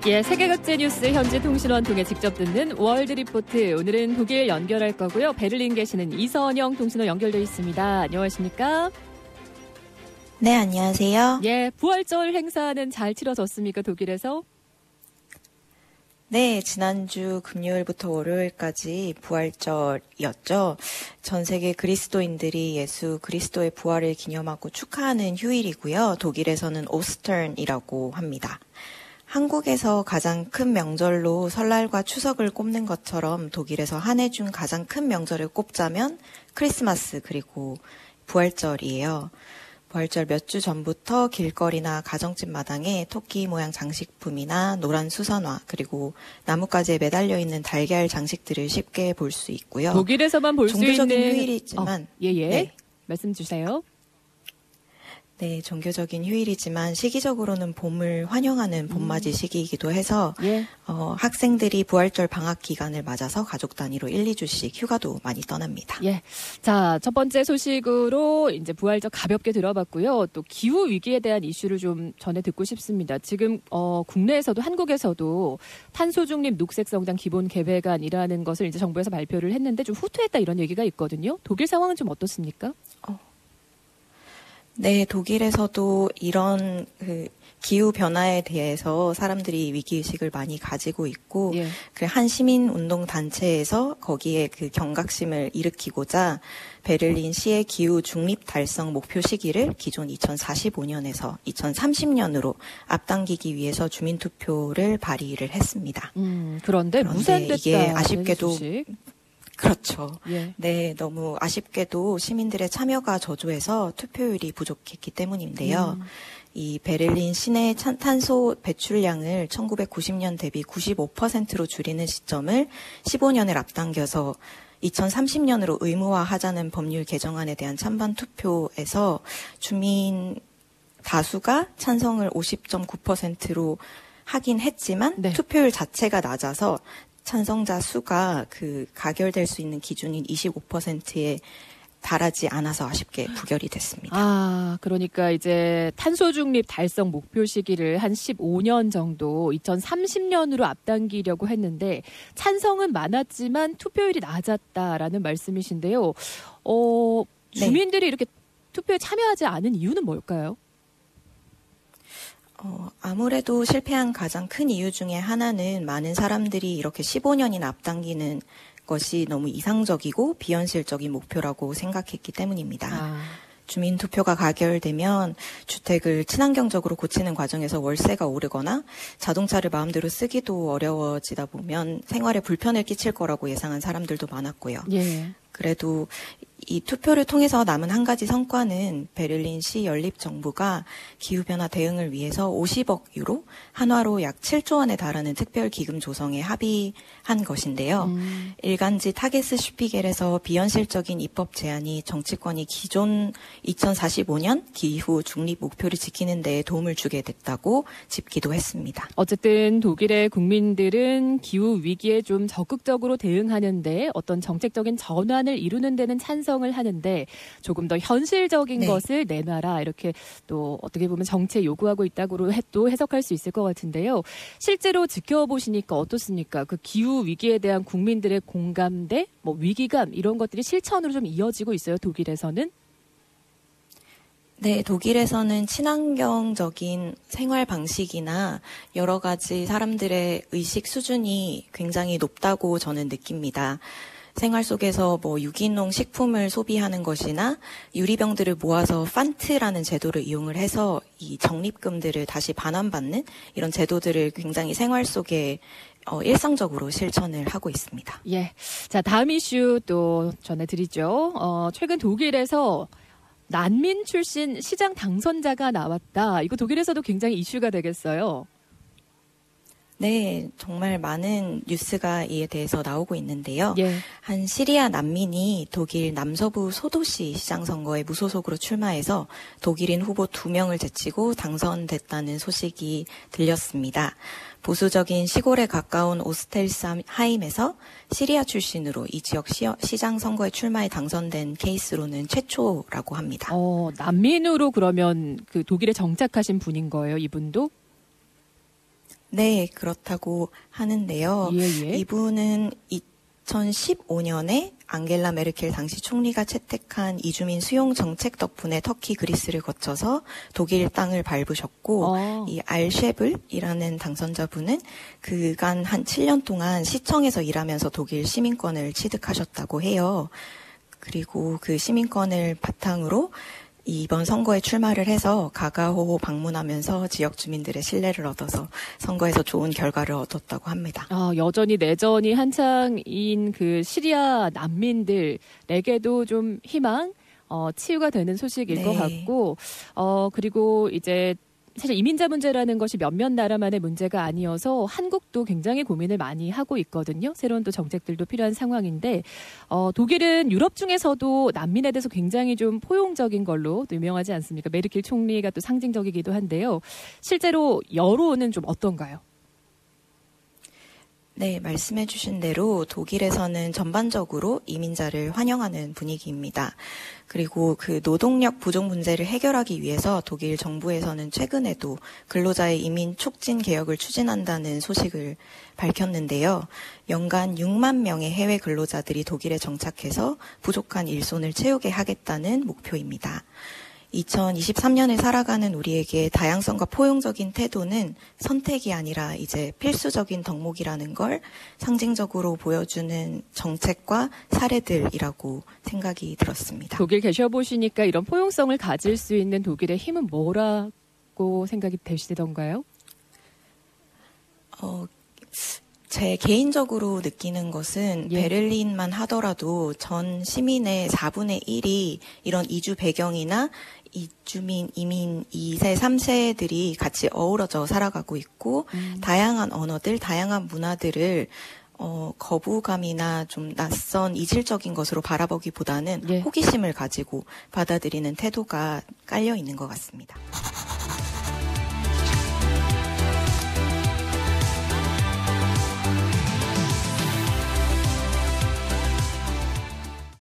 예, 세계 각지 뉴스 현지 통신원 통해 직접 듣는 월드 리포트. 오늘은 독일 연결할 거고요. 베를린 계시는 이선영 통신원 연결돼 있습니다. 안녕하십니까? 네, 안녕하세요. 예, 부활절 행사는 잘 치러졌습니까, 독일에서? 네, 지난주 금요일부터 월요일까지 부활절이었죠. 전 세계 그리스도인들이 예수 그리스도의 부활을 기념하고 축하하는 휴일이고요. 독일에서는 오스턴이라고 합니다. 한국에서 가장 큰 명절로 설날과 추석을 꼽는 것처럼 독일에서 한 해 중 가장 큰 명절을 꼽자면 크리스마스 그리고 부활절이에요. 부활절 몇 주 전부터 길거리나 가정집 마당에 토끼 모양 장식품이나 노란 수선화 그리고 나뭇가지에 매달려 있는 달걀 장식들을 쉽게 볼 수 있고요. 독일에서만 볼 수 있는 종교적인 휴일이지만 예예. 네. 말씀 주세요. 네, 종교적인 휴일이지만 시기적으로는 봄을 환영하는 봄맞이 시기이기도 해서 예. 학생들이 부활절 방학 기간을 맞아서 가족 단위로 1, 2주씩 휴가도 많이 떠납니다. 예. 자, 첫 번째 소식으로 이제 부활절 가볍게 들어봤고요. 또 기후 위기에 대한 이슈를 좀 전해 듣고 싶습니다. 지금 국내에서도 한국에서도 탄소 중립 녹색 성장 기본 계획안이라는 것을 이제 정부에서 발표를 했는데 좀 후퇴했다 이런 얘기가 있거든요. 독일 상황은 좀 어떻습니까? 네, 독일에서도 이런 기후 변화에 대해서 사람들이 위기의식을 많이 가지고 있고, 예. 한 시민운동 단체에서 거기에 그 경각심을 일으키고자 베를린 시의 기후 중립 달성 목표 시기를 기존 2045년에서 2030년으로 앞당기기 위해서 주민투표를 발의를 했습니다. 그런데 무산됐다. 이게 아쉽게도 소식. 그렇죠. 예. 네, 너무 아쉽게도 시민들의 참여가 저조해서 투표율이 부족했기 때문인데요. 이 베를린 시내 탄소 배출량을 1990년 대비 95%로 줄이는 시점을 15년을 앞당겨서 2030년으로 의무화하자는 법률 개정안에 대한 찬반 투표에서 주민 다수가 찬성을 50.9%로 하긴 했지만 네. 투표율 자체가 낮아서 찬성자 수가 가결될 수 있는 기준인 25%에 달하지 않아서 아쉽게 부결이 됐습니다. 아, 그러니까 이제 탄소 중립 달성 목표 시기를 한 15년 정도 2030년으로 앞당기려고 했는데 찬성은 많았지만 투표율이 낮았다라는 말씀이신데요. 주민들이 이렇게 투표에 참여하지 않은 이유는 뭘까요? 아무래도 실패한 가장 큰 이유 중에 하나는 많은 사람들이 이렇게 15년이나 앞당기는 것이 너무 이상적이고 비현실적인 목표라고 생각했기 때문입니다. 주민투표가 가결되면 주택을 친환경적으로 고치는 과정에서 월세가 오르거나 자동차를 마음대로 쓰기도 어려워지다 보면 생활에 불편을 끼칠 거라고 예상한 사람들도 많았고요. 예. 그래도 이 투표를 통해서 남은 한 가지 성과는 베를린시 연립정부가 기후변화 대응을 위해서 50억 유로, 한화로 약 7조 원에 달하는 특별기금 조성에 합의한 것인데요. 일간지 타게스 슈피겔에서 비현실적인 입법 제안이 정치권이 기존 2045년 기후 중립 목표를 지키는 데 도움을 주게 됐다고 짚기도 했습니다. 어쨌든 독일의 국민들은 기후 위기에 좀 적극적으로 대응하는데 어떤 정책적인 전환을 이루는 데는 찬성을 하는데 조금 더 현실적인 것을 내놔라 이렇게 또 어떻게 보면 정치에 요구하고 있다고 또 해석할 수 있을 것 같은데요. 실제로 지켜보시니까 어떻습니까? 그 기후 위기에 대한 국민들의 공감대, 위기감 이런 것들이 실천으로 좀 이어지고 있어요. 독일에서는? 네, 독일에서는 친환경적인 생활 방식이나 여러 가지 사람들의 의식 수준이 굉장히 높다고 저는 느낍니다. 생활 속에서 유기농 식품을 소비하는 것이나 유리병들을 모아서 판트라는 제도를 이용을 해서 이 적립금들을 다시 반환받는 이런 제도들을 굉장히 생활 속에 일상적으로 실천을 하고 있습니다. 예. 자, 다음 이슈 또 전해드리죠. 최근 독일에서 난민 출신 시장 당선자가 나왔다. 이거 독일에서도 굉장히 이슈가 되겠어요. 네, 정말 많은 뉴스가 이에 대해서 나오고 있는데요. 예. 한 시리아 난민이 독일 남서부 소도시 시장 선거에 무소속으로 출마해서 독일인 후보 2명을 제치고 당선됐다는 소식이 들렸습니다. 보수적인 시골에 가까운 오스텔스하임에서 시리아 출신으로 이 지역 시장 선거에 출마해 당선된 케이스로는 최초라고 합니다. 난민으로 그러면 그 독일에 정착하신 분인 거예요, 이분도? 네, 그렇다고 하는데요. 예. 이분은 2015년에 앙겔라 메르켈 당시 총리가 채택한 이주민 수용 정책 덕분에 터키, 그리스를 거쳐서 독일 땅을 밟으셨고 이 알쉐블이라는 당선자분은 그간 한 7년 동안 시청에서 일하면서 독일 시민권을 취득하셨다고 해요. 그리고 그 시민권을 바탕으로 이번 선거에 출마를 해서 가가호 방문하면서 지역 주민들의 신뢰를 얻어서 선거에서 좋은 결과를 얻었다고 합니다. 여전히 내전이 한창인 그 시리아 난민들에게도 좀 희망, 치유가 되는 소식일 것 같고, 그리고 이제 사실 이민자 문제라는 것이 몇몇 나라만의 문제가 아니어서 한국도 굉장히 고민을 많이 하고 있거든요. 새로운 또 정책들도 필요한 상황인데 독일은 유럽 중에서도 난민에 대해서 굉장히 좀 포용적인 걸로 유명하지 않습니까? 메르켈 총리가 또 상징적이기도 한데요. 실제로 여론은 좀 어떤가요? 네, 말씀해 주신 대로 독일에서는 전반적으로 이민자를 환영하는 분위기입니다. 그리고 그 노동력 부족 문제를 해결하기 위해서 독일 정부에서는 최근에도 근로자의 이민 촉진 개혁을 추진한다는 소식을 밝혔는데요. 연간 6만 명의 해외 근로자들이 독일에 정착해서 부족한 일손을 채우게 하겠다는 목표입니다. 2023년을 살아가는 우리에게 다양성과 포용적인 태도는 선택이 아니라 이제 필수적인 덕목이라는 걸 상징적으로 보여주는 정책과 사례들이라고 생각이 들었습니다. 독일 계셔보시니까 이런 포용성을 가질 수 있는 독일의 힘은 뭐라고 생각이 되시던가요? 제 개인적으로 느끼는 것은 베를린만 하더라도 전 시민의 4분의 1이 이런 이주 배경이나 이주민, 이민 2세, 3세들이 같이 어우러져 살아가고 있고 다양한 언어들, 다양한 문화들을 거부감이나 좀 낯선 이질적인 것으로 바라보기보다는 호기심을 가지고 받아들이는 태도가 깔려 있는 것 같습니다.